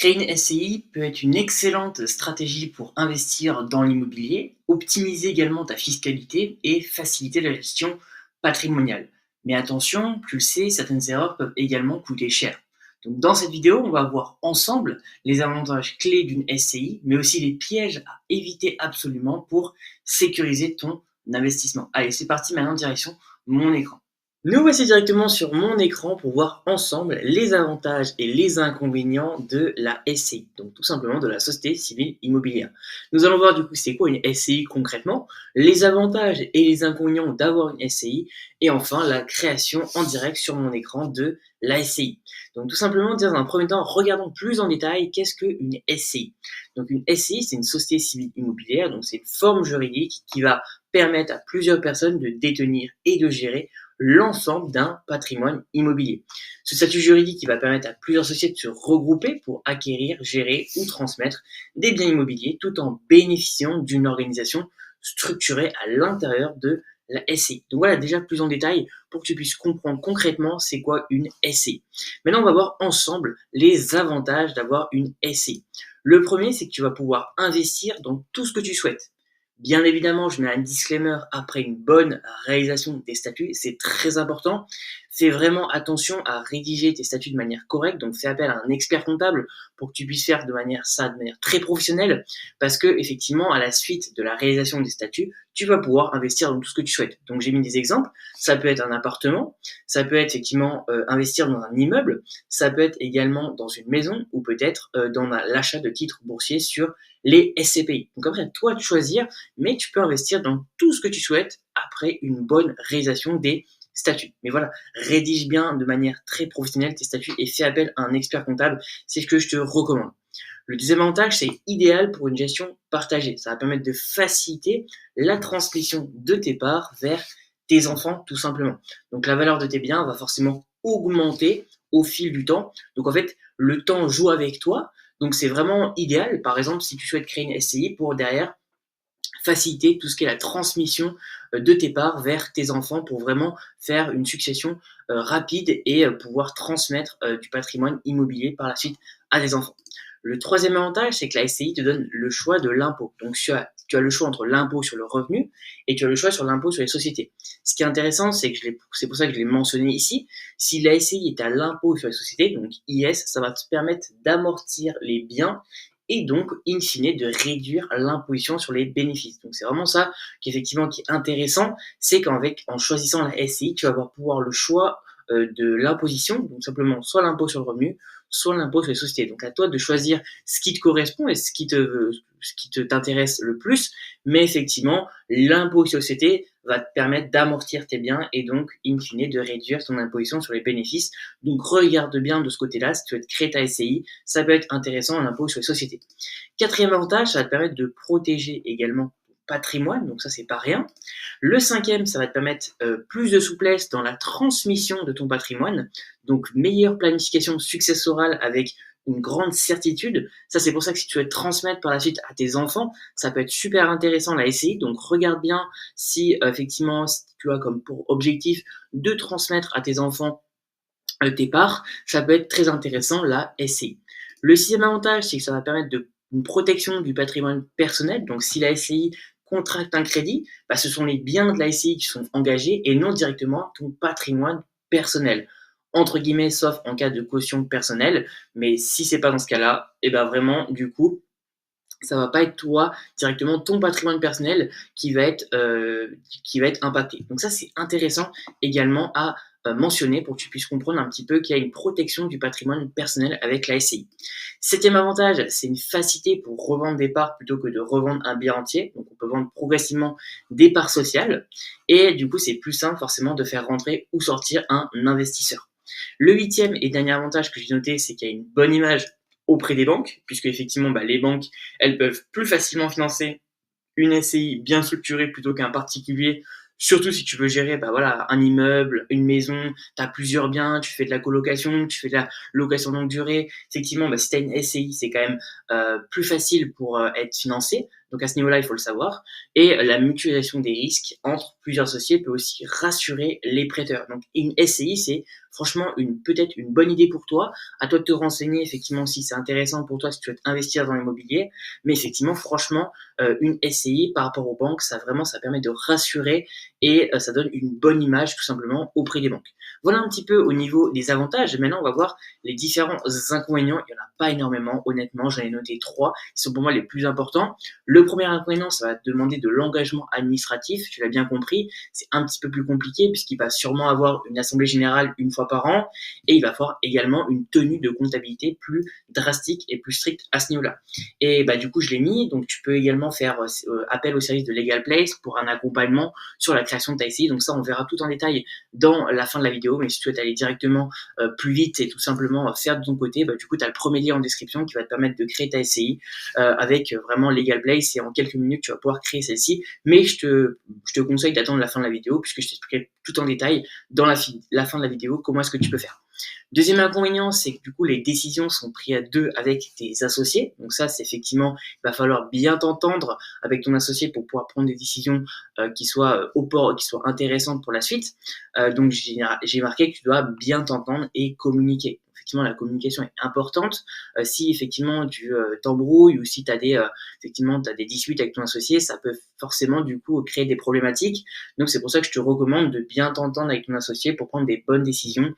Créer une SCI peut être une excellente stratégie pour investir dans l'immobilier, optimiser également ta fiscalité et faciliter la gestion patrimoniale. Mais attention, tu le sais, certaines erreurs peuvent également coûter cher. Donc dans cette vidéo, on va voir ensemble les avantages clés d'une SCI, mais aussi les pièges à éviter absolument pour sécuriser ton investissement. Allez, c'est parti maintenant, direction mon écran. Nous voici directement sur mon écran pour voir ensemble les avantages et les inconvénients de la SCI, donc tout simplement de la Société Civile Immobilière. Nous allons voir du coup c'est quoi une SCI concrètement, les avantages et les inconvénients d'avoir une SCI, et enfin la création en direct sur mon écran de la SCI. Donc tout simplement, dans un premier temps, regardons plus en détail qu'est-ce qu'une SCI. Donc une SCI, c'est une Société Civile Immobilière, donc c'est une forme juridique qui va permettre à plusieurs personnes de détenir et de gérer l'ensemble d'un patrimoine immobilier. Ce statut juridique qui va permettre à plusieurs sociétés de se regrouper pour acquérir, gérer ou transmettre des biens immobiliers tout en bénéficiant d'une organisation structurée à l'intérieur de la SCI. Donc voilà déjà plus en détail pour que tu puisses comprendre concrètement c'est quoi une SCI. Maintenant on va voir ensemble les avantages d'avoir une SCI. Le premier, c'est que tu vas pouvoir investir dans tout ce que tu souhaites. Bien évidemment, je mets un disclaimer après une bonne réalisation des statuts, c'est très important. Fais vraiment attention à rédiger tes statuts de manière correcte, donc fais appel à un expert comptable pour que tu puisses faire de manière très professionnelle, parce que effectivement, à la suite de la réalisation des statuts, tu vas pouvoir investir dans tout ce que tu souhaites. Donc j'ai mis des exemples, ça peut être un appartement, ça peut être effectivement investir dans un immeuble, ça peut être également dans une maison ou peut-être dans l'achat de titres boursiers sur les SCPI. Donc après, toi de choisir, mais tu peux investir dans tout ce que tu souhaites après une bonne réalisation des statuts. Mais voilà, rédige bien de manière très professionnelle tes statuts et fais appel à un expert comptable, c'est ce que je te recommande. Le deuxième avantage, c'est idéal pour une gestion partagée. Ça va permettre de faciliter la transmission de tes parts vers tes enfants, tout simplement. Donc la valeur de tes biens va forcément augmenter au fil du temps. Donc en fait, le temps joue avec toi. Donc c'est vraiment idéal, par exemple, si tu souhaites créer une SCI pour derrière faciliter tout ce qui est la transmission de tes parts vers tes enfants pour vraiment faire une succession rapide et pouvoir transmettre du patrimoine immobilier par la suite à des enfants. Le troisième avantage, c'est que la SCI te donne le choix de l'impôt. Donc, tu as le choix entre l'impôt sur le revenu et tu as le choix sur l'impôt sur les sociétés. Ce qui est intéressant, c'est que c'est pour ça que je l'ai mentionné ici. Si la SCI est à l'impôt sur les sociétés, donc IS, ça va te permettre d'amortir les biens et donc, in fine, de réduire l'imposition sur les bénéfices. Donc, c'est vraiment ça qui est intéressant, c'est en choisissant la SCI, tu vas pouvoir le choix de l'imposition, donc simplement soit l'impôt sur le revenu, soit l'impôt sur les sociétés. Donc, à toi de choisir ce qui te correspond et ce qui t'intéresse le plus, mais effectivement, l'impôt sur les sociétés va te permettre d'amortir tes biens et donc, in fine, de réduire ton imposition sur les bénéfices. Donc, regarde bien de ce côté-là, si tu veux créer ta SCI, ça peut être intéressant, l'impôt sur les sociétés. Quatrième avantage, ça va te permettre de protéger également ton patrimoine, donc ça, c'est pas rien. Le cinquième, ça va te permettre plus de souplesse dans la transmission de ton patrimoine, donc meilleure planification successorale avec une grande certitude. Ça, c'est pour ça que si tu veux transmettre par la suite à tes enfants, ça peut être super intéressant la SCI. Donc, regarde bien si effectivement, si tu as comme pour objectif de transmettre à tes enfants tes parts, ça peut être très intéressant la SCI. Le sixième avantage, c'est que ça va permettre une protection du patrimoine personnel. Donc, si la SCI contracte un crédit, bah, ce sont les biens de la SCI qui sont engagés et non directement ton patrimoine personnel. Entre guillemets, sauf en cas de caution personnelle. Mais si c'est pas dans ce cas-là, et ben vraiment, du coup, ça va pas être toi directement ton patrimoine personnel qui va être impacté. Donc ça c'est intéressant également à mentionner pour que tu puisses comprendre un petit peu qu'il y a une protection du patrimoine personnel avec la SCI. Septième avantage, c'est une facilité pour revendre des parts plutôt que de revendre un bien entier. Donc on peut vendre progressivement des parts sociales et du coup c'est plus simple forcément de faire rentrer ou sortir un investisseur. Le huitième et dernier avantage que j'ai noté, c'est qu'il y a une bonne image auprès des banques, puisque effectivement les banques elles peuvent plus facilement financer une SCI bien structurée plutôt qu'un particulier, surtout si tu veux gérer un immeuble, une maison, tu as plusieurs biens, tu fais de la colocation, tu fais de la location longue durée. Effectivement, si tu as une SCI, c'est quand même plus facile pour être financé. Donc à ce niveau-là, il faut le savoir. Et la mutualisation des risques entre plusieurs sociétés peut aussi rassurer les prêteurs. Donc une SCI, c'est franchement peut-être une bonne idée pour toi. À toi de te renseigner effectivement si c'est intéressant pour toi, si tu veux investir dans l'immobilier. Mais effectivement, franchement, une SCI par rapport aux banques, ça permet de rassurer et ça donne une bonne image tout simplement auprès des banques. Voilà un petit peu au niveau des avantages. Maintenant, on va voir les différents inconvénients. Il n'y en a pas énormément, honnêtement. J'en ai noté 3 qui sont pour moi les plus importants. Le premier inconvénient, ça va te demander de l'engagement administratif. Tu l'as bien compris, c'est un petit peu plus compliqué puisqu'il va sûrement avoir une assemblée générale une fois par an et il va avoir également une tenue de comptabilité plus drastique et plus stricte à ce niveau-là. Et du coup, je l'ai mis. Donc, tu peux également faire appel au service de Legal Place pour un accompagnement sur la création de ta SCI. Donc ça, on verra tout en détail dans la fin de la vidéo. Mais si tu veux aller directement plus vite et tout simplement faire de ton côté, du coup, tu as le premier lien en description qui va te permettre de créer ta SCI avec vraiment Legal Place et en quelques minutes, tu vas pouvoir créer celle-ci. Mais je te conseille d'attendre la fin de la vidéo puisque je t'expliquerai tout en détail dans la fin de la vidéo comment est-ce que tu peux faire. Deuxième inconvénient, c'est que du coup, les décisions sont prises à deux avec tes associés. Donc ça, c'est effectivement, il va falloir bien t'entendre avec ton associé pour pouvoir prendre des décisions qui soient qui soient intéressantes pour la suite. Donc j'ai marqué que tu dois bien t'entendre et communiquer. Effectivement, la communication est importante. Si effectivement tu t'embrouilles ou si tu as des disputes avec ton associé, ça peut forcément du coup créer des problématiques. Donc c'est pour ça que je te recommande de bien t'entendre avec ton associé pour prendre des bonnes décisions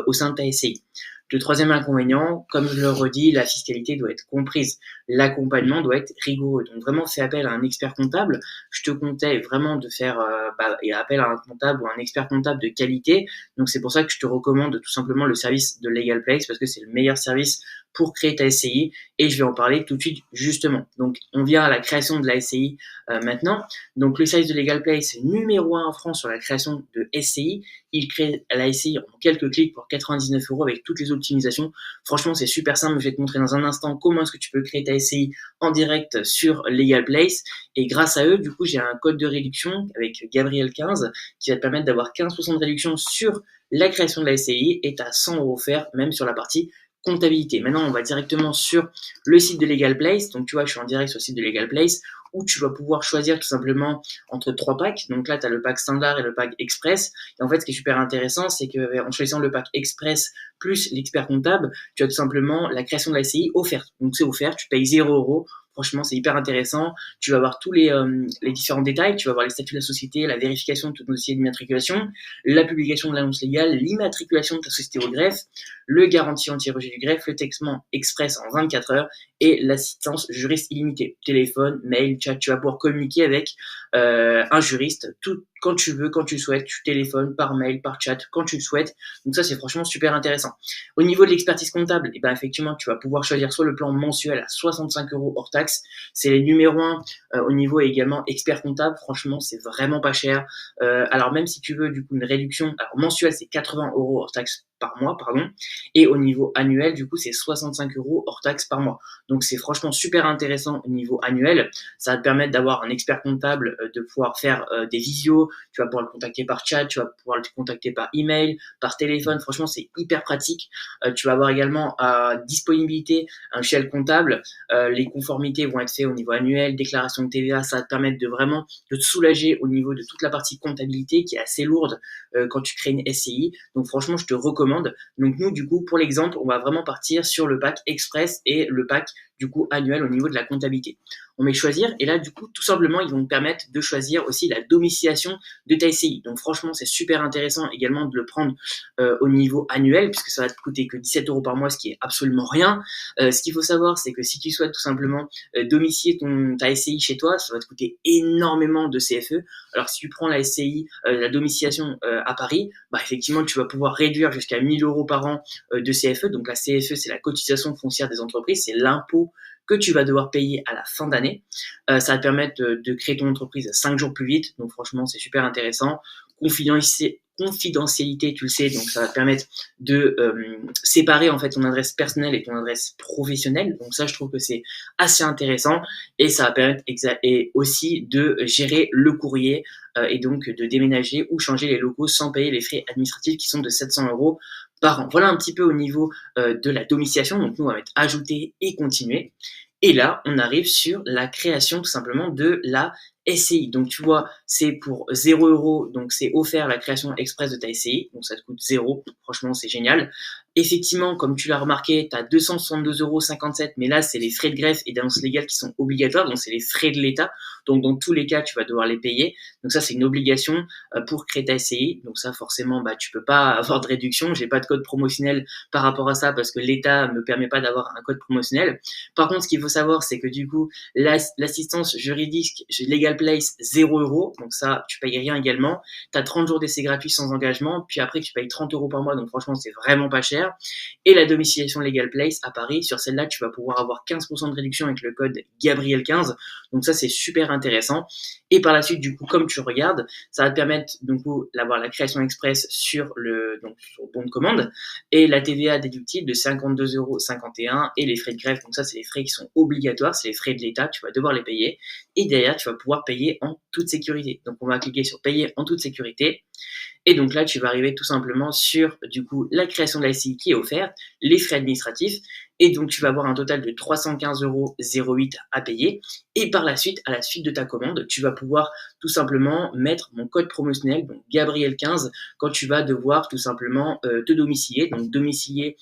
au sein de ta SCI. Le troisième inconvénient, comme je le redis, la fiscalité doit être comprise. L'accompagnement doit être rigoureux. Donc vraiment, fais appel à un expert comptable. Je te conseille vraiment de faire appel à un comptable ou un expert comptable de qualité. Donc c'est pour ça que je te recommande tout simplement le service de Legal Place parce que c'est le meilleur service pour créer ta SCI et je vais en parler tout de suite justement. Donc on vient à la création de la SCI maintenant. Donc le service de Legal Place est numéro 1 en France sur la création de SCI. Il crée la SCI en quelques clics pour 99 € avec toutes les optimisations. Franchement, c'est super simple. Je vais te montrer dans un instant comment est-ce que tu peux créer ta SCI en direct sur Legal Place. Et grâce à eux, du coup, j'ai un code de réduction avec Gabriel15 qui va te permettre d'avoir 15% de réduction sur la création de la SCI et tu as 100 € offerts même sur la partie comptabilité. Maintenant, on va directement sur le site de Legal Place. Donc, tu vois, je suis en direct sur le site de Legal Place où tu vas pouvoir choisir tout simplement entre 3 packs. Donc là, tu as le pack standard et le pack express. Et en fait, ce qui est super intéressant, c'est qu'en choisissant le pack express plus l'expert comptable, tu as tout simplement la création de la SCI offerte. Donc c'est offert, tu payes 0 €. Franchement, c'est hyper intéressant. Tu vas voir tous les différents détails. Tu vas voir les statuts de la société, la vérification de ton dossier d'immatriculation, la publication de l'annonce légale, l'immatriculation de ta société au greffe, le garantie anti-rejet du greffe, le textement express en 24 heures et l'assistance juriste illimitée. Téléphone, mail, chat, tu vas pouvoir communiquer avec un juriste quand tu veux, quand tu le souhaites. Tu téléphones par mail, par chat, quand tu le souhaites. Donc ça, c'est franchement super intéressant. Au niveau de l'expertise comptable, effectivement, tu vas pouvoir choisir soit le plan mensuel à 65 € hors taxe. C'est les numéro 1 au niveau également expert comptable. Franchement, c'est vraiment pas cher. Alors même si tu veux du coup une réduction, alors mensuel, c'est 80 € hors taxe par mois, pardon. Et au niveau annuel, du coup, c'est 65 € hors taxe par mois. Donc, c'est franchement super intéressant au niveau annuel. Ça va te permettre d'avoir un expert comptable, de pouvoir faire des visios. Tu vas pouvoir le contacter par chat, tu vas pouvoir le contacter par email, par téléphone. Franchement, c'est hyper pratique. Tu vas avoir également à disponibilité un shell comptable. Les conformités vont être faites au niveau annuel, déclaration de TVA. Ça va te permettre de vraiment de te soulager au niveau de toute la partie comptabilité qui est assez lourde quand tu crées une SCI. Donc, franchement, je te recommande. Donc nous, du coup, pour l'exemple, on va vraiment partir sur le pack express et le pack du coup annuel au niveau de la comptabilité. On met choisir et là, du coup, tout simplement, ils vont te permettre de choisir aussi la domiciliation de ta SCI. Donc franchement, c'est super intéressant également de le prendre au niveau annuel puisque ça va te coûter que 17 € par mois, ce qui est absolument rien. Ce qu'il faut savoir, c'est que si tu souhaites tout simplement domicilier ta SCI chez toi, ça va te coûter énormément de CFE. Alors si tu prends la SCI, la domiciliation à Paris, effectivement, tu vas pouvoir réduire jusqu'à 1000 € par an de CFE. Donc la CFE, c'est la cotisation foncière des entreprises, c'est l'impôt que tu vas devoir payer à la fin d'année. Ça va te permettre de créer ton entreprise 5 jours plus vite. Donc franchement, c'est super intéressant. Confidentialité, tu le sais, donc ça va te permettre de séparer en fait ton adresse personnelle et ton adresse professionnelle. Donc ça, je trouve que c'est assez intéressant et ça va permettre aussi de gérer le courrier et donc de déménager ou changer les locaux sans payer les frais administratifs qui sont de 700 € par an. Voilà un petit peu au niveau de la domiciliation. Donc nous, on va mettre ajouter et continuer. Et là, on arrive sur la création tout simplement de la SCI. Donc tu vois, c'est pour 0 €, donc c'est offert la création express de ta SCI, donc ça te coûte 0, franchement c'est génial. Effectivement, comme tu l'as remarqué, tu as 262,57 €, mais là c'est les frais de greffe et d'annonce légale qui sont obligatoires, donc c'est les frais de l'État, donc dans tous les cas tu vas devoir les payer. Donc ça c'est une obligation pour créer ta SCI, donc ça forcément tu peux pas avoir de réduction, j'ai pas de code promotionnel par rapport à ça parce que l'État me permet pas d'avoir un code promotionnel. Par contre, ce qu'il faut savoir, c'est que du coup, l'assistance juridique Legal Place, 0 €. Donc ça, tu payes rien également. Tu as 30 jours d'essai gratuit sans engagement. Puis après, tu payes 30 € par mois. Donc franchement, c'est vraiment pas cher. Et la domiciliation Legal Place à Paris, sur celle-là, tu vas pouvoir avoir 15% de réduction avec le code Gabriel15. Donc ça, c'est super intéressant. Et par la suite, du coup, comme tu regardes, ça va te permettre du coup d'avoir la création express sur le bon de commande et la TVA déductible de 52,51 € et les frais de greffe. Donc ça, c'est les frais qui sont obligatoires, c'est les frais de l'État, tu vas devoir les payer. Et derrière, tu vas pouvoir payer en toute sécurité. Donc on va cliquer sur payer en toute sécurité. Et donc là, tu vas arriver tout simplement sur du coup la création de la SCI qui est offerte, les frais administratifs, et donc tu vas avoir un total de 315,08 € à payer. Et par la suite, à la suite de ta commande, tu vas pouvoir tout simplement mettre mon code promotionnel, donc Gabriel15, quand tu vas devoir tout simplement te domicilier, donc domicilier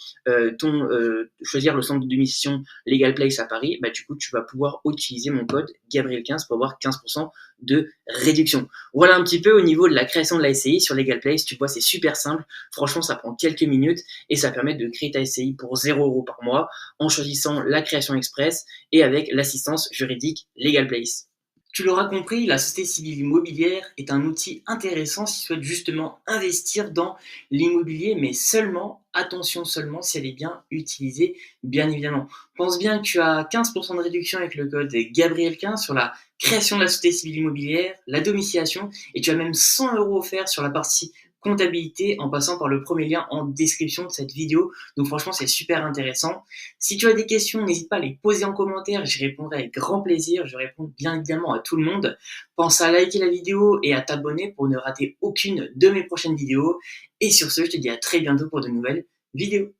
choisir le centre de domiciliation Legal Place à Paris, du coup tu vas pouvoir utiliser mon code Gabriel15 pour avoir 15% de réduction. Voilà un petit peu au niveau de la création de la SCI sur Legal Place. Tu vois, c'est super simple. Franchement, ça prend quelques minutes et ça permet de créer ta SCI pour 0 € par mois en choisissant la création express et avec l'assistance juridique Legal Place. Tu l'auras compris, la société civile immobilière est un outil intéressant si tu souhaites justement investir dans l'immobilier, mais seulement, attention seulement, si elle est bien utilisée, bien évidemment. Pense bien que tu as 15% de réduction avec le code Gabriel15 sur la création de la société civile immobilière, la domiciliation, et tu as même 100 € offerts sur la partie comptabilité en passant par le premier lien en description de cette vidéo. Donc franchement, c'est super intéressant. Si tu as des questions, n'hésite pas à les poser en commentaire, j'y répondrai avec grand plaisir. Je réponds bien évidemment à tout le monde. Pense à liker la vidéo et à t'abonner pour ne rater aucune de mes prochaines vidéos. Et sur ce, je te dis à très bientôt pour de nouvelles vidéos.